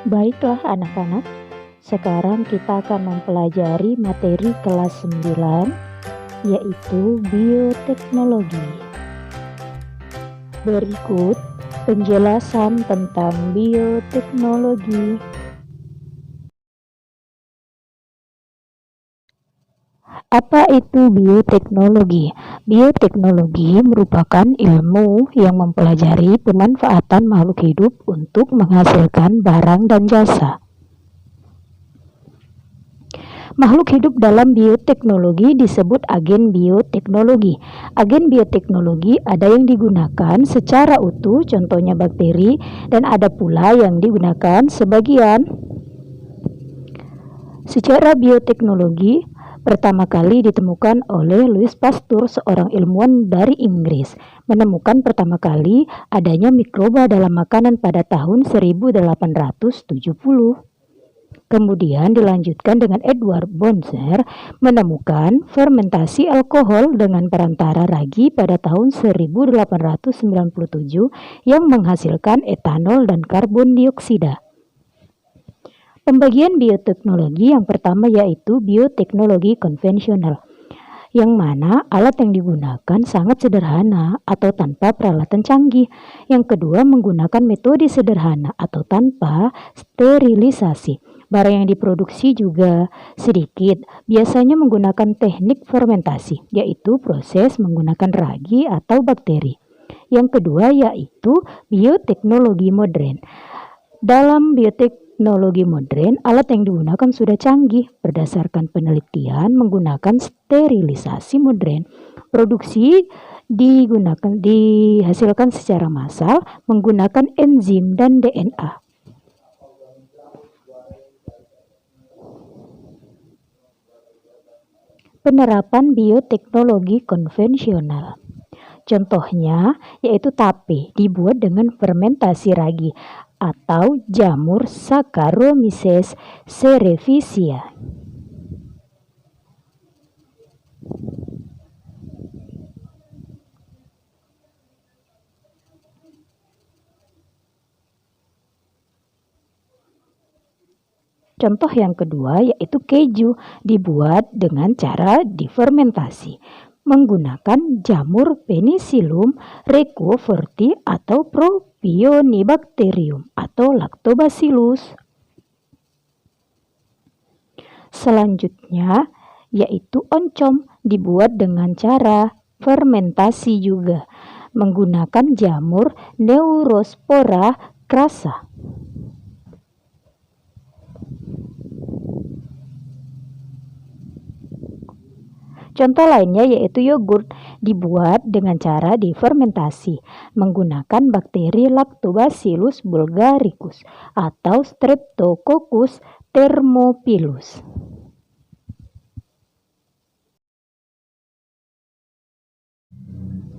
Baiklah anak-anak, sekarang kita akan mempelajari materi kelas 9 yaitu bioteknologi. Berikut penjelasan tentang bioteknologi. Apa itu bioteknologi? Bioteknologi merupakan ilmu yang mempelajari pemanfaatan makhluk hidup untuk menghasilkan barang dan jasa. Makhluk hidup dalam bioteknologi disebut agen bioteknologi. Agen bioteknologi ada yang digunakan secara utuh, contohnya bakteri, dan ada pula yang digunakan sebagian. Secara bioteknologi pertama kali ditemukan oleh Louis Pasteur, seorang ilmuwan dari Inggris. Menemukan pertama kali adanya mikroba dalam makanan pada tahun 1870. Kemudian dilanjutkan dengan Edward Bonser menemukan fermentasi alkohol dengan perantara ragi pada tahun 1897 yang menghasilkan etanol dan karbon dioksida. Pembagian bioteknologi yang pertama yaitu bioteknologi konvensional, yang mana alat yang digunakan sangat sederhana atau tanpa peralatan canggih. Yang kedua menggunakan metode sederhana atau tanpa sterilisasi. Barang yang diproduksi juga sedikit, biasanya menggunakan teknik fermentasi, yaitu proses menggunakan ragi atau bakteri. Yang kedua yaitu bioteknologi modern. Dalam bioteknologi modern, alat yang digunakan sudah canggih berdasarkan penelitian menggunakan sterilisasi modern. Produksi dihasilkan secara massal menggunakan enzim dan DNA. Penerapan bioteknologi konvensional. Contohnya yaitu tape dibuat dengan fermentasi ragi atau jamur Saccharomyces cerevisiae. Contoh yang kedua yaitu keju dibuat dengan cara difermentasi menggunakan jamur Penicillium recurventi atau Propionibacterium atau Lactobacillus. Selanjutnya yaitu oncom dibuat dengan cara fermentasi juga menggunakan jamur Neurospora crassa. Contoh lainnya yaitu yogurt dibuat dengan cara difermentasi menggunakan bakteri Lactobacillus bulgaricus atau Streptococcus thermophilus.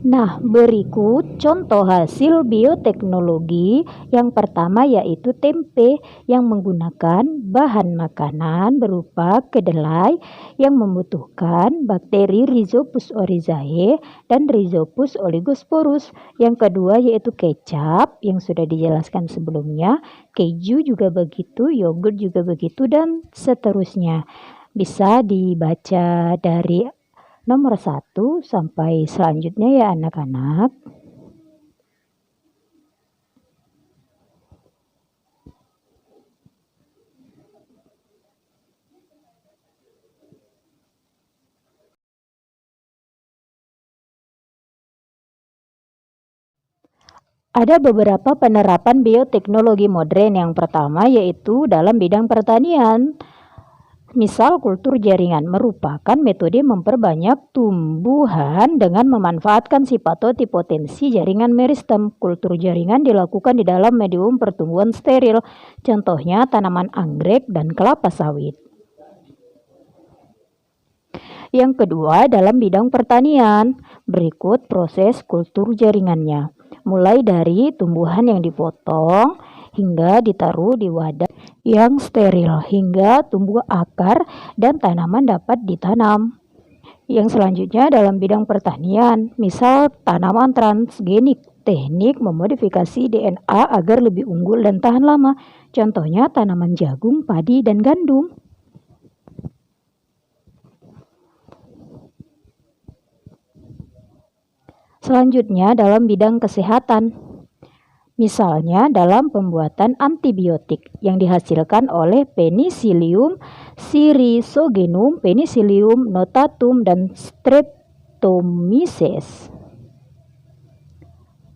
Nah, berikut contoh hasil bioteknologi. Yang pertama yaitu tempe yang menggunakan bahan makanan berupa kedelai yang membutuhkan bakteri Rhizopus oryzae dan Rhizopus oligosporus. Yang kedua yaitu kecap yang sudah dijelaskan sebelumnya, keju juga begitu, yogurt juga begitu, dan seterusnya. Bisa dibaca dari nomor 1 sampai selanjutnya ya anak-anak. Ada beberapa penerapan bioteknologi modern. Yang pertama yaitu dalam bidang pertanian. Misal kultur jaringan merupakan metode memperbanyak tumbuhan dengan memanfaatkan sifat totipotensi jaringan meristem. Kultur jaringan dilakukan di dalam medium pertumbuhan steril, contohnya tanaman anggrek dan kelapa sawit. Yang kedua dalam bidang pertanian, berikut proses kultur jaringannya. Mulai dari tumbuhan yang dipotong hingga ditaruh di wadah yang steril hingga tumbuh akar dan tanaman dapat ditanam. Yang selanjutnya dalam bidang pertanian, misal tanaman transgenik teknik memodifikasi DNA agar lebih unggul dan tahan lama. Contohnya tanaman jagung, padi, dan gandum. Selanjutnya dalam bidang kesehatan. Misalnya dalam pembuatan antibiotik yang dihasilkan oleh Penicillium sirisogenum, Penicillium notatum, dan Streptomyces.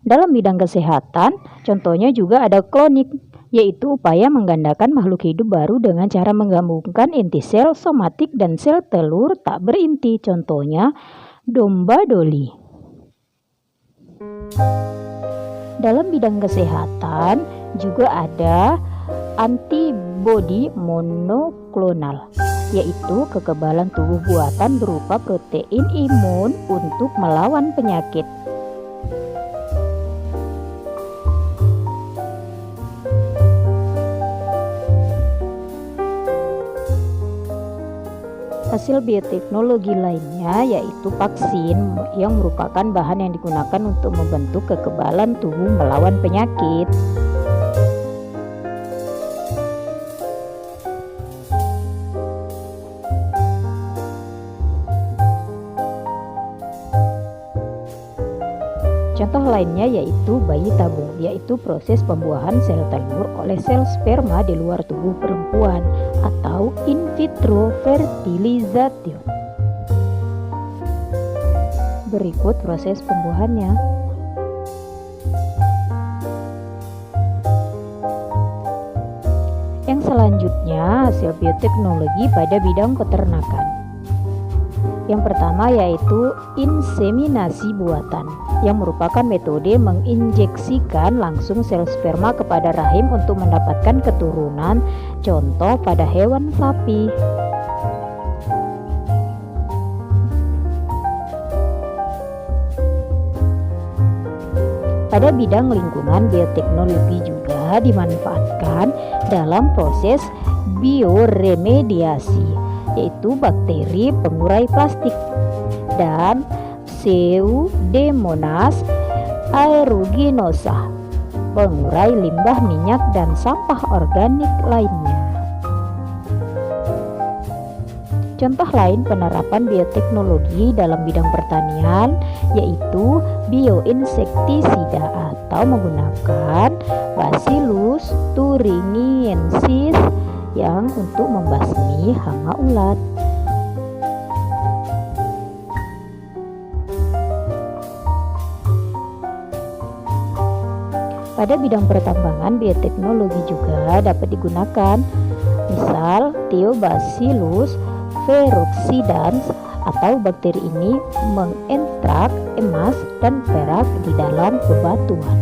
Dalam bidang kesehatan, contohnya juga ada klonik, yaitu upaya menggandakan makhluk hidup baru dengan cara menggabungkan inti sel somatik dan sel telur tak berinti, contohnya domba Dolly. Dalam bidang kesehatan juga ada antibodi monoklonal, yaitu kekebalan tubuh buatan berupa protein imun untuk melawan penyakit. Hasil bioteknologi lainnya yaitu vaksin yang merupakan bahan yang digunakan untuk membentuk kekebalan tubuh melawan penyakit. Contoh lainnya yaitu bayi tabung, yaitu proses pembuahan sel telur oleh sel sperma di luar tubuh perempuan atau in vitro fertilization. Berikut proses pembuahannya. Yang selanjutnya hasil bioteknologi pada bidang peternakan. Yang pertama yaitu inseminasi buatan, yang merupakan metode menginjeksikan langsung sel sperma kepada rahim untuk mendapatkan keturunan, contoh pada hewan sapi. Pada bidang lingkungan, bioteknologi juga dimanfaatkan dalam proses bioremediasi, yaitu bakteri pengurai plastik dan Pseudomonas aeruginosa, pengurai limbah minyak dan sampah organik lainnya. Contoh lain penerapan bioteknologi dalam bidang pertanian yaitu bioinsektisida atau menggunakan Bacillus thuringiensis yang untuk membasmi hama ulat. Pada bidang pertambangan, bioteknologi juga dapat digunakan. Misal, Thiobacillus ferrooxidans atau bakteri ini mengekstrak emas dan perak di dalam bebatuan.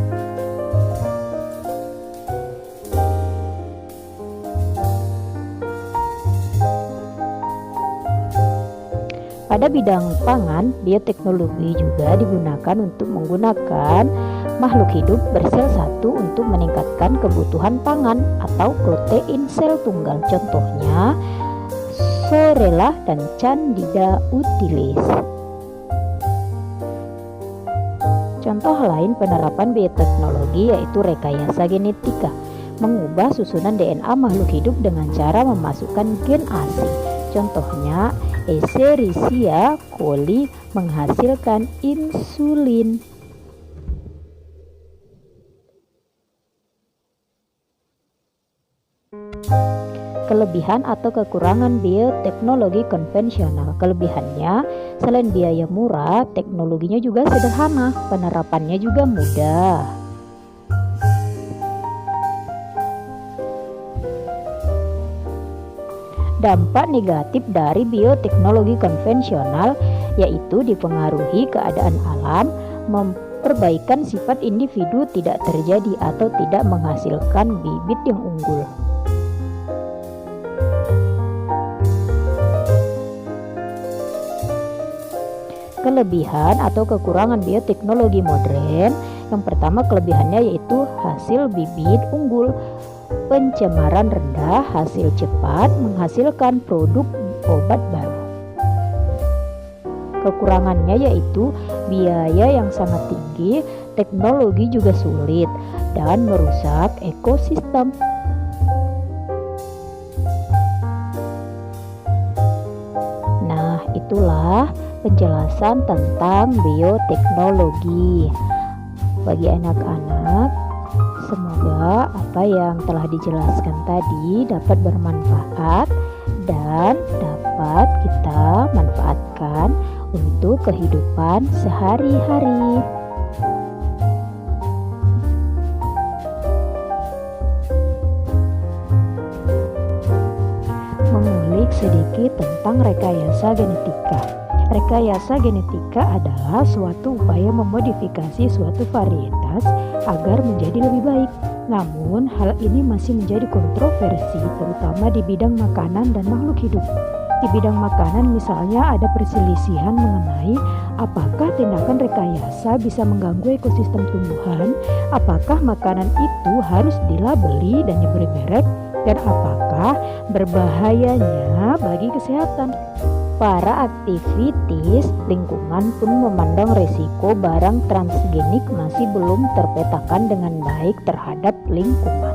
Pada bidang pangan, bioteknologi juga digunakan untuk menggunakan makhluk hidup bersel satu untuk meningkatkan kebutuhan pangan atau protein sel tunggal, contohnya Sorella dan Candida utilis. Contoh lain penerapan bioteknologi yaitu rekayasa genetika, mengubah susunan DNA makhluk hidup dengan cara memasukkan gen asing, contohnya Escherichia coli menghasilkan insulin. Kelebihan atau kekurangan bioteknologi konvensional. Kelebihannya, selain biaya murah, teknologinya juga sederhana, penerapannya juga mudah. Dampak negatif dari bioteknologi konvensional yaitu dipengaruhi keadaan alam, memperbaikan sifat individu tidak terjadi atau tidak menghasilkan bibit yang unggul. Kelebihan atau kekurangan bioteknologi modern. Yang pertama kelebihannya yaitu hasil bibit unggul, pencemaran rendah, hasil cepat, menghasilkan produk obat baru. Kekurangannya yaitu biaya yang sangat tinggi, teknologi juga sulit dan merusak ekosistem. Nah, itulah penjelasan tentang bioteknologi. Bagi anak-anak, semoga apa yang telah dijelaskan tadi dapat bermanfaat dan dapat kita manfaatkan untuk kehidupan sehari-hari. Mengulik sedikit tentang rekayasa genetika. Rekayasa genetika adalah suatu upaya memodifikasi suatu varietas agar menjadi lebih baik. Namun, hal ini masih menjadi kontroversi, terutama di bidang makanan dan makhluk hidup. Di bidang makanan misalnya ada perselisihan mengenai apakah tindakan rekayasa bisa mengganggu ekosistem tumbuhan, apakah makanan itu harus dilabeli dan diberi merek, dan apakah berbahayanya bagi kesehatan. Para aktivitis lingkungan pun memandang resiko barang transgenik masih belum terpetakan dengan baik terhadap lingkungan.